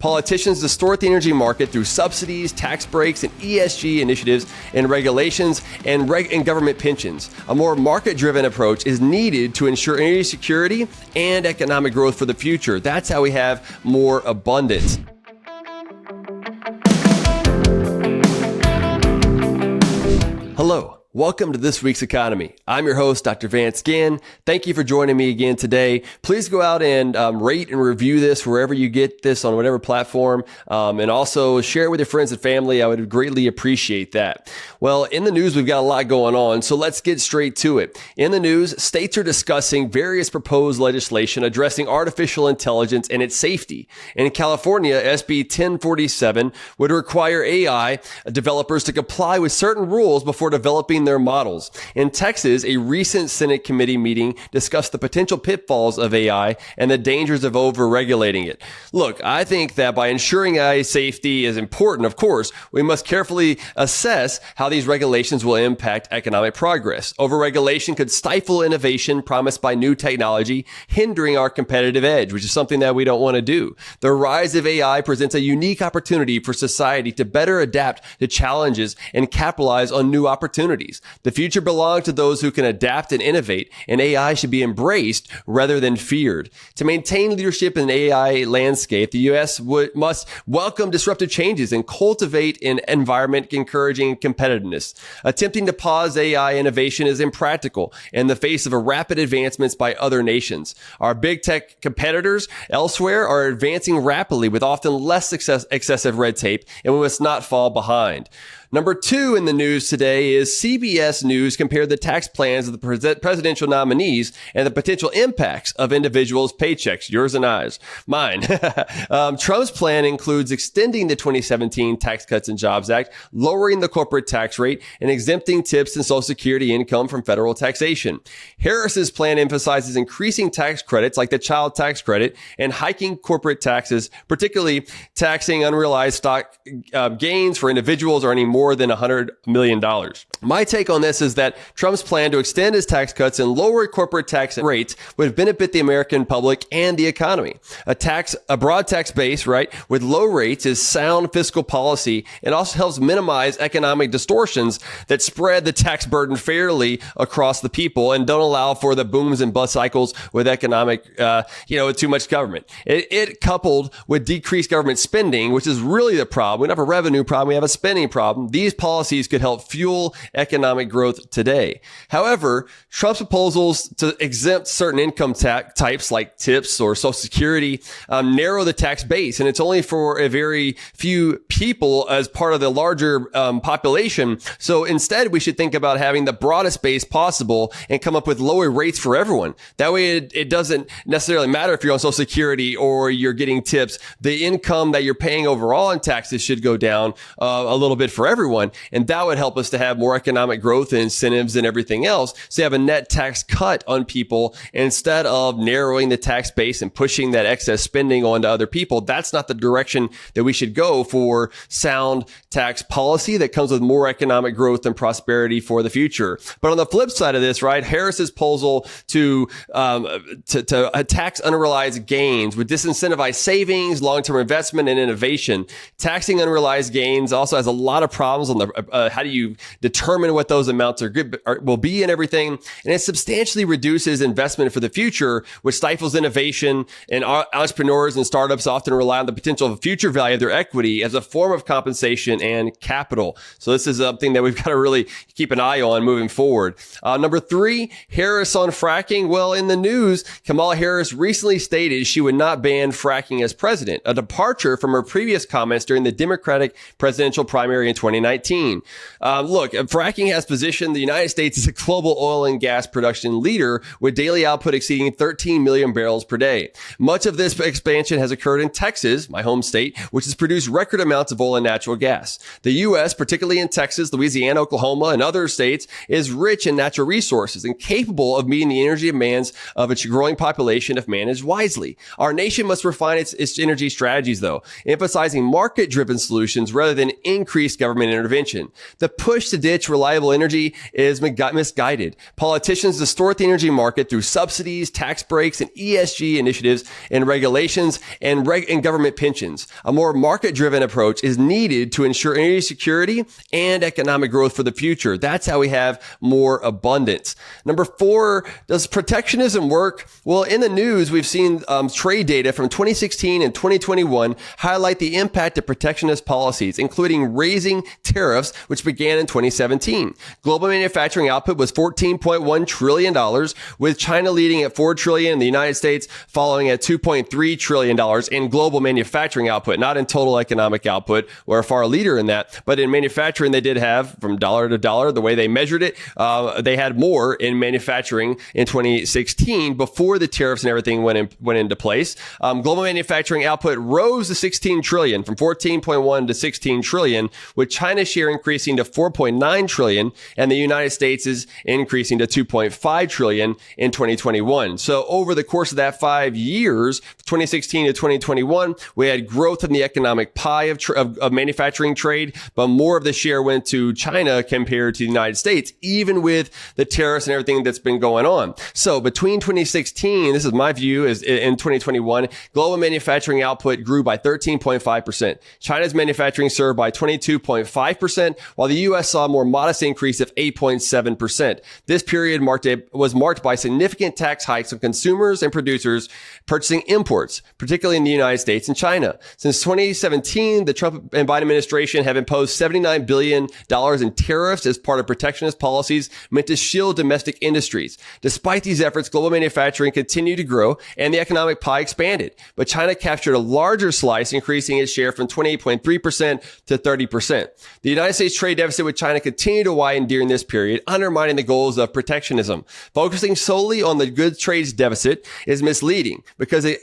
Politicians distort the energy market through subsidies, tax breaks, and ESG initiatives and regulations and government pensions. A more market-driven approach is needed to ensure energy security and economic growth for the future. That's how we have more abundance. Hello. Welcome to this week's economy. I'm your host, Dr. Vance Ginn. Thank you for joining me again today. Please go out and rate and review this wherever you get this on whatever platform, and also share it with your friends and family. I would greatly appreciate that. Well, in the news, we've got a lot going on, so let's get straight to it. In the news, states are discussing various proposed legislation addressing artificial intelligence and its safety. In California, SB 1047 would require AI developers to comply with certain rules before developing their models. In Texas, a recent Senate committee meeting discussed the potential pitfalls of AI and the dangers of over-regulating it. Look, I think that by ensuring AI safety is important, of course, we must carefully assess how these regulations will impact economic progress. Over-regulation could stifle innovation promised by new technology, hindering our competitive edge, which is something that we don't want to do. The rise of AI presents a unique opportunity for society to better adapt to challenges and capitalize on new opportunities. The future belongs to those who can adapt and innovate, and AI should be embraced rather than feared. To maintain leadership in the AI landscape, the U.S. must welcome disruptive changes and cultivate an environment encouraging competitiveness. Attempting to pause AI innovation is impractical in the face of rapid advancements by other nations. Our big tech competitors elsewhere are advancing rapidly with often less excessive red tape, and we must not fall behind. Number 2 in the news today is CBS News compared the tax plans of the presidential nominees and the potential impacts of individuals' paychecks, yours and mine. Trump's plan includes extending the 2017 Tax Cuts and Jobs Act, lowering the corporate tax rate, and exempting tips and Social Security income from federal taxation. Harris's plan emphasizes increasing tax credits like the child tax credit and hiking corporate taxes, particularly taxing unrealized stock gains for individuals earning more than $100 million. My take on this is that Trump's plan to extend his tax cuts and lower corporate tax rates would benefit the American public and the economy. A broad tax base, right, with low rates is sound fiscal policy and also helps minimize economic distortions that spread the tax burden fairly across the people and don't allow for the booms and bust cycles with economic, with too much government. It coupled with decreased government spending, which is really the problem. We don't have a revenue problem, we have a spending problem. These policies could help fuel economic growth today. However, Trump's proposals to exempt certain income types like tips or Social Security narrow the tax base, and it's only for a very few people as part of the larger population. So instead, we should think about having the broadest base possible and come up with lower rates for everyone. That way, it doesn't necessarily matter if you're on Social Security or you're getting tips. The income that you're paying overall in taxes should go down a little bit for everyone. And that would help us to have more economic growth and incentives and everything else. So you have a net tax cut on people instead of narrowing the tax base and pushing that excess spending onto other people. That's not the direction that we should go for sound tax policy that comes with more economic growth and prosperity for the future. But on the flip side of this, right, Harris's proposal to tax unrealized gains would disincentivize savings, long-term investment, and innovation. Taxing unrealized gains also has a lot of problems on the how do you determine what those amounts will be and everything. And it substantially reduces investment for the future, which stifles innovation, and entrepreneurs and startups often rely on the potential of future value of their equity as a form of compensation and capital. So this is something that we've got to really keep an eye on moving forward. Number 3, Harris on fracking. Well, in the news, Kamala Harris recently stated she would not ban fracking as president, a departure from her previous comments during the Democratic presidential primary in 2019. Look, fracking has positioned the United States as a global oil and gas production leader with daily output exceeding 13 million barrels per day. Much of this expansion has occurred in Texas, my home state, which has produced record amounts amounts of oil and natural gas. The U.S., particularly in Texas, Louisiana, Oklahoma, and other states, is rich in natural resources and capable of meeting the energy demands of its growing population if managed wisely. Our nation must refine its energy strategies, though, emphasizing market-driven solutions rather than increased government intervention. The push to ditch reliable energy is misguided. Politicians distort the energy market through subsidies, tax breaks, and ESG initiatives and regulations and government pensions. A more market-driven approach is needed to ensure energy security and economic growth for the future. That's how we have more abundance. Number 4, does protectionism work? Well, in the news, we've seen trade data from 2016 and 2021 highlight the impact of protectionist policies, including raising tariffs, which began in 2017. Global manufacturing output was $14.1 trillion, with China leading at $4 trillion and the United States following at $2.3 trillion in global manufacturing output, not in total economic output. We're a far leader in that, but in manufacturing, they did have, from dollar to dollar, the way they measured it, they had more in manufacturing in 2016 before the tariffs and everything went into place. Global manufacturing output rose to 16 trillion from 14.1 to 16 trillion, with China's share increasing to 4.9 trillion and the United States is increasing to 2.5 trillion in 2021. So over the course of that 5 years, 2016 to 2021, we had growth in the economic pie of manufacturing trade, but more of the share went to China compared to the United States, even with the tariffs and everything that's been going on. So between 2016, this is my view, is in 2021, global manufacturing output grew by 13.5%. China's manufacturing surged by 22.5%, while the U.S. saw a more modest increase of 8.7%. This period was marked by significant tax hikes on consumers and producers purchasing imports, particularly in the United States and China. Since 2017, the Trump and Biden administration have imposed $79 billion in tariffs as part of protectionist policies meant to shield domestic industries. Despite these efforts, global manufacturing continued to grow and the economic pie expanded. But China captured a larger slice, increasing its share from 28.3% to 30%. The United States trade deficit with China continued to widen during this period, undermining the goals of protectionism. Focusing solely on the goods trade deficit is misleading because it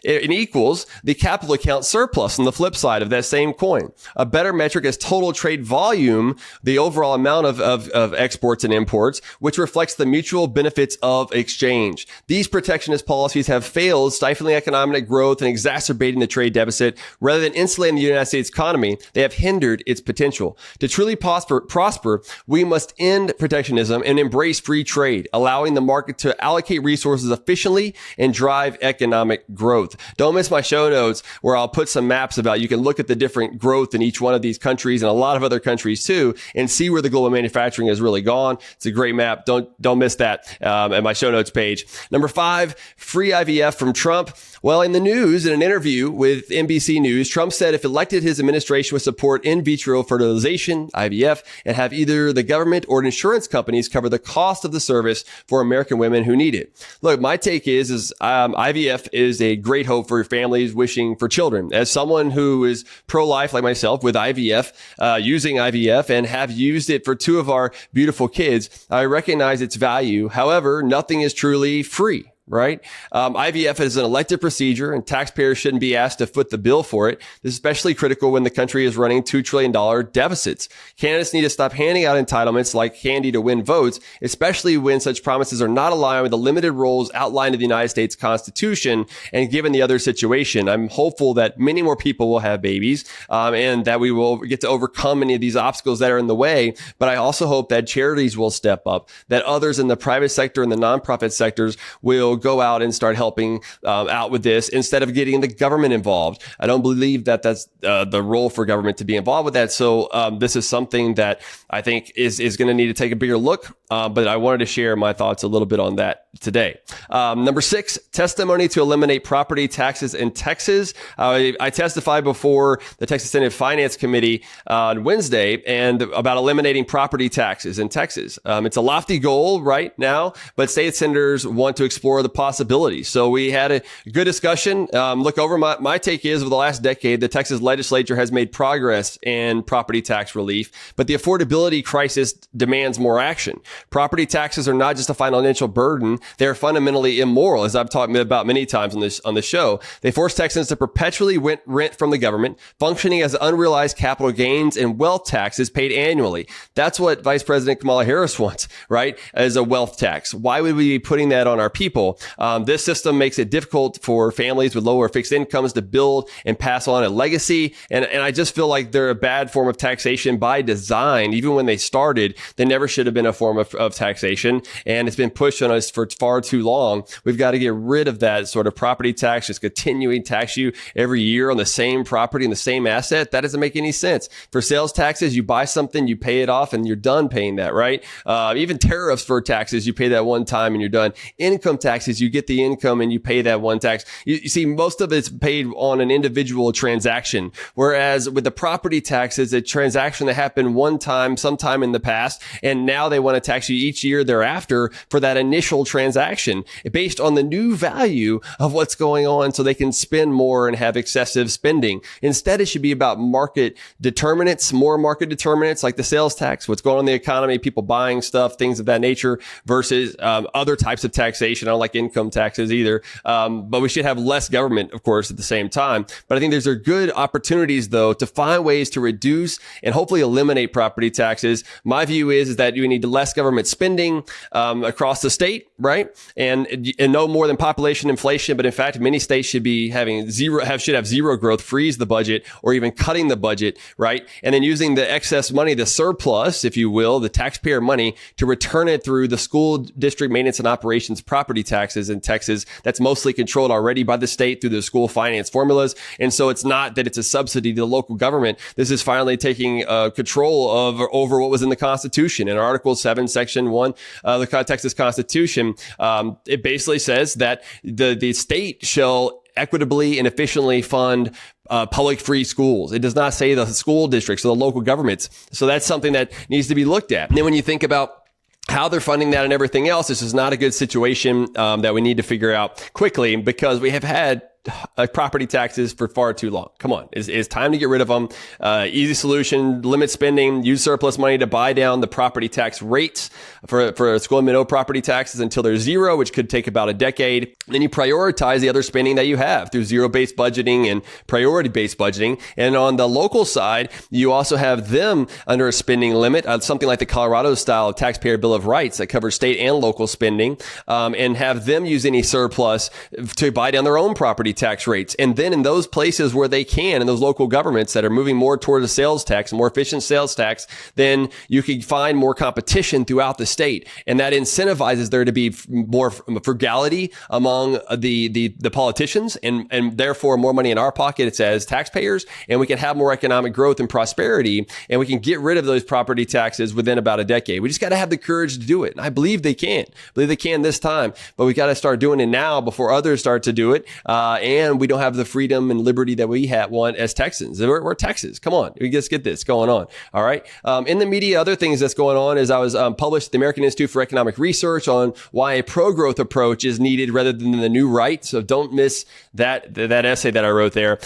equals the capital account surplus on the flip side of that same coin. A better metric is total trade volume, the overall amount of exports and imports, which reflects the mutual benefits of exchange. These protectionist policies have failed, stifling economic growth and exacerbating the trade deficit. Rather than insulating the United States economy, they have hindered its potential. To truly prosper, we must end protectionism and embrace free trade, allowing the market to allocate resources efficiently and drive economic growth. Don't miss my show notes where I'll put some maps about, you can look at the different growth in each one of these countries and a lot of other countries too, and see where the global manufacturing has really gone. It's a great map. Don't miss that at my show notes page. Number 5, free IVF from Trump. Well, in the news, in an interview with NBC News, Trump said if elected, his administration would support in vitro fertilization, IVF, and have either the government or insurance companies cover the cost of the service for American women who need it. Look, my take is IVF is a great hope for families wishing for children. As someone who is pro-life like myself with IVF, using IVF and have used it for 2 of our beautiful kids, I recognize its value. However, nothing is truly free. Right? IVF is an elective procedure and taxpayers shouldn't be asked to foot the bill for it. This is especially critical when the country is running $2 trillion deficits. Candidates need to stop handing out entitlements like candy to win votes, especially when such promises are not aligned with the limited roles outlined in the United States Constitution and given the other situation. I'm hopeful that many more people will have babies and that we will get to overcome many of these obstacles that are in the way. But I also hope that charities will step up, that others in the private sector and the nonprofit sectors will go out and start helping out with this instead of getting the government involved. I don't believe that that's the role for government to be involved with that. So this is something that I think is going to need to take a bigger look. But I wanted to share my thoughts a little bit on that today. Number 6, testimony to eliminate property taxes in Texas. I testified before the Texas Senate Finance Committee on Wednesday and about eliminating property taxes in Texas. It's a lofty goal right now, but state senators want to explore the possibilities. So we had a good discussion. Look over my take is over the last decade, the Texas legislature has made progress in property tax relief, but the affordability crisis demands more action. Property taxes are not just a financial burden. They're fundamentally immoral, as I've talked about many times on the show. They force Texans to perpetually rent from the government, functioning as unrealized capital gains and wealth taxes paid annually. That's what Vice President Kamala Harris wants, right? As a wealth tax. Why would we be putting that on our people? This system makes it difficult for families with lower fixed incomes to build and pass on a legacy. And I just feel like they're a bad form of taxation by design. Even when they started, they never should have been a form of taxation. And it's been pushed on us for far too long. We've got to get rid of that sort of property tax, just continuing to tax you every year on the same property and the same asset. That doesn't make any sense. For sales taxes, you buy something, you pay it off, and you're done paying that, right? Even tariffs for taxes, you pay that one time and you're done. Income taxes, you get the income and you pay that one tax. You see, most of it's paid on an individual transaction, whereas with the property tax, it's a transaction that happened one time, sometime in the past, and now they want to tax you each year thereafter for that initial transaction based on the new value of what's going on, so they can spend more and have excessive spending. Instead, it should be about market determinants, more market determinants like the sales tax, what's going on in the economy, people buying stuff, things of that nature, versus other types of taxation. I don't like income taxes either, but we should have less government, of course, at the same time. But I think there's good opportunities, though, to find ways to reduce and hopefully eliminate property taxes. My view is that you need less government spending across the state, right? And no more than population inflation. But in fact, many states should be should have zero growth, freeze the budget, or even cutting the budget, right? And then using the excess money, the surplus, if you will, the taxpayer money, to return it through the school district maintenance and operations property taxes in Texas. That's mostly controlled already by the state through the school finance formulas. And so it's not that it's a subsidy to the local government. This is finally taking control over what was in the Constitution. In Article 7, Section 1 of the Texas Constitution, it basically says that the state shall equitably and efficiently fund public free schools. It does not say the school districts or the local governments. So that's something that needs to be looked at. And then when you think about how they're funding that and everything else, this is not a good situation that we need to figure out quickly, because we have had property taxes for far too long. Come on. It's time to get rid of them. Easy solution, limit spending, use surplus money to buy down the property tax rates for school and middle property taxes until they're zero, which could take about a decade. Then you prioritize the other spending that you have through zero-based budgeting and priority-based budgeting. And on the local side, you also have them under a spending limit, something like the Colorado style taxpayer bill of rights that covers state and local spending, and have them use any surplus to buy down their own property tax rates. And then in those places where they can, in those local governments that are moving more toward a sales tax, a more efficient sales tax, then you can find more competition throughout the state. And that incentivizes there to be more frugality among the politicians, and therefore more money in our pockets as taxpayers. And we can have more economic growth and prosperity, and we can get rid of those property taxes within about a decade. We just got to have the courage to do it. And I believe they can. I believe they can this time, but we got to start doing it now before others start to do it. And we don't have the freedom and liberty that we want as Texans. We're Texas. Come on. We just get this going on. All right. In the media, other things that's going on is I was published at the American Institute for Economic Research on why a pro-growth approach is needed rather than the new right. So don't miss that essay that I wrote there.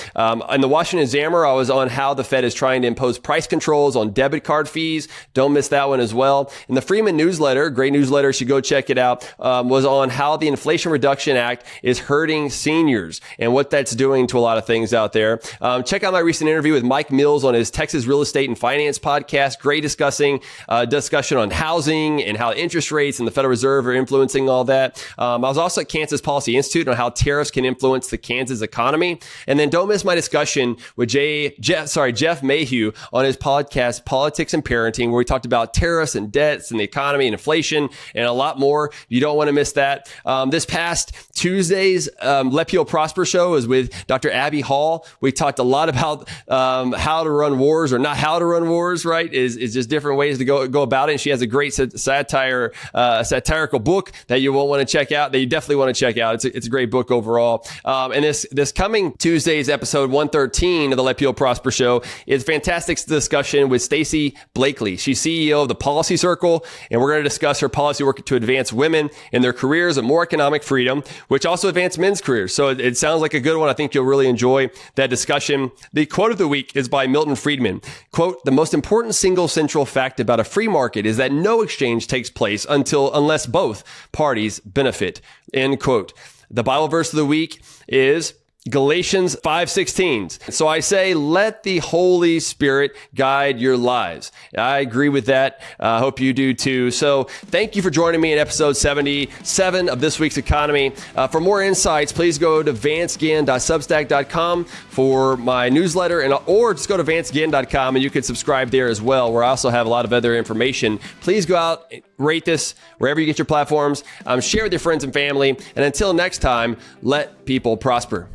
In the Washington Examiner, I was on how the Fed is trying to impose price controls on debit card fees. Don't miss that one as well. In the Freeman newsletter, great newsletter, you should go check it out, was on how the Inflation Reduction Act is hurting seniors and what that's doing to a lot of things out there. Check out my recent interview with Mike Mills on his Texas Real Estate and Finance podcast. Great discussion on housing and how interest rates and the Federal Reserve are influencing all that. I was also at Kansas Policy Institute on how tariffs can influence the Kansas economy. And then don't miss my discussion with Jeff Mayhew on his podcast, Politics and Parenting, where we talked about tariffs and debts and the economy and inflation and a lot more. You don't want to miss that. This past Tuesday's Let People Prosper show is with Dr. Abby Hall. We talked a lot about how to run wars, or not how to run wars, right? Is just different ways to go about it. And she has a great satirical book that you won't want to check out, that you definitely want to check out. It's a great book overall. And this coming Tuesday's episode 113 of the Let People Prosper show is fantastic discussion with Stacey Blakely. She's CEO of the Policy Circle, and we're going to discuss her policy work to advance women in their careers and more economic freedom, which also advance men's careers. So it's sounds like a good one. I think you'll really enjoy that discussion. The quote of the week is by Milton Friedman. Quote, "The most important single central fact about a free market is that no exchange takes place unless both parties benefit." End quote. The Bible verse of the week is Galatians 5:16. So I say, let the Holy Spirit guide your lives. I agree with that. I hope you do too. So thank you for joining me in episode 77 of This Week's Economy. For more insights, please go to vanceginn.substack.com for my newsletter, or just go to vanceginn.com and you can subscribe there as well, where I also have a lot of other information. Please go out, rate this wherever you get your platforms, share with your friends and family, and until next time, let people prosper.